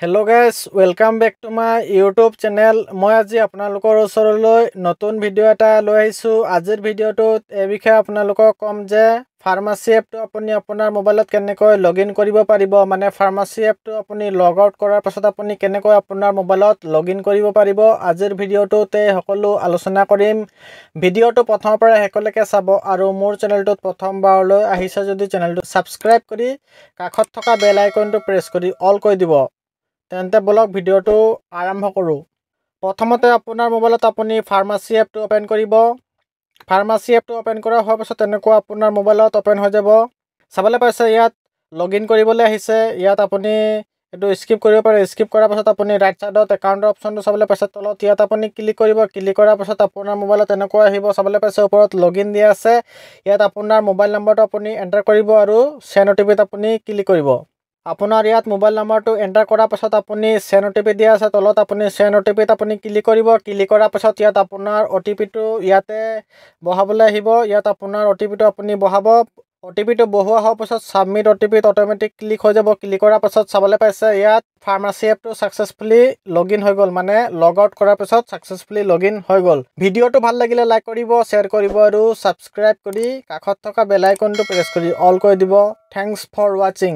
Hello guys, welcome back to my YouTube channel. মই আজি আপোনালোকৰ ওচৰলৈ নতুন ভিডিও এটা লৈ আহিছো। আজিৰ ভিডিওটোত এই বিষয়ে আপোনালোকক কম যে ফাৰ্মাসী এপটো আপুনি আপোনাৰ মোবাইলত কেনেকৈ লগইন কৰিব পাৰিব, মানে ফাৰ্মাসী এপটো আপুনি লগ আউট কৰাৰ পাছত আপুনি কেনেকৈ আপোনাৰ মোবাইলত লগইন কৰিব পাৰিব। আজিৰ ভিডিওটোতে সকলো আলোচনা কৰিম। ভিডিওটো প্ৰথমৰ পৰা শেষলৈকে চাব আৰু মোৰ চেনেলটোত প্ৰথমবাৰলৈ আহিছে যদি চেনেলটো সাবস্ক্ৰাইব কৰি কাষত থকা বেল আইকনটো প্ৰেছ কৰি অল কৰি দিব। তেন্তে বলক ভিডিওটো আৰম্ভ কৰো। প্ৰথমতে আপোনাৰ মোবাইলত আপুনি ফাৰ্মাসী এপটো ওপেন কৰিব। ফাৰ্মাসী এপটো ওপেন কৰা হোৱাৰ পাছত তেনেকুৱা আপোনাৰ মোবাইলত ওপেন হৈ যাব। চাবলৈ পাইছে ইয়াত লগইন কৰিবলৈ আহিছে। ইয়াত আপুনি এটো স্কিপ কৰিব পাৰে। স্কিপ কৰাৰ পাছত আপুনি ৰাইট সাইডত একাউণ্টৰ অপচনটো চাবলৈ পাইছে। তলত ইয়াত আপুনি ক্লিক কৰিব। ক্লিক কৰাৰ পাছত আপোনাৰ মোবাইলত তেনেকুৱা আহিব। চাবলৈ পাইছে ওপৰত লগইন দিয়া আছে। ইয়াত আপোনাৰ মোবাইল নম্বৰটো আপুনি এন্টাৰ কৰিব আৰু সেন্ড ওটিপিত আপুনি ক্লিক কৰিব। আপোনাৰ ইয়াত মোবাইল নম্বৰটো এন্টাৰ কৰাৰ পাছত আপুনি সেন্ড ওটিপি দিয়া আছে। তলত আপুনি সেন্ড ওটিপিত আপুনি ক্লিক কৰিব। ক্লিক কৰাৰ পাছত ইয়াত আপোনাৰ ওটিপিটো ইয়াতে বহাবলৈ আহিব। ইয়াত আপোনাৰ ওটিপিটো আপুনি বহাব। ওটিপিটো বহোৱা হোৱাৰ পাছত সাবমিট ওটিপিত অটোমেটিক ক্লিক হৈ যাব। ক্লিক কৰাৰ পাছত চাবলৈ পাইছে ইয়াত ফাৰ্মাসী এপটো সাকসেসফুলি লগইন হৈ গ'ল, মানে লগ আউট কৰাৰ পাছত সাকসেসফুলি লগইন হৈ গ'ল। ভিডিওটো ভাল লাগিলে লাইক কৰিব, শ্বেয়াৰ কৰিব আৰু সাবস্ক্ৰাইব কৰি কাষত থকা বেল আইকনটো প্ৰেছ কৰি অল কৰি দিব। Thanks for watching.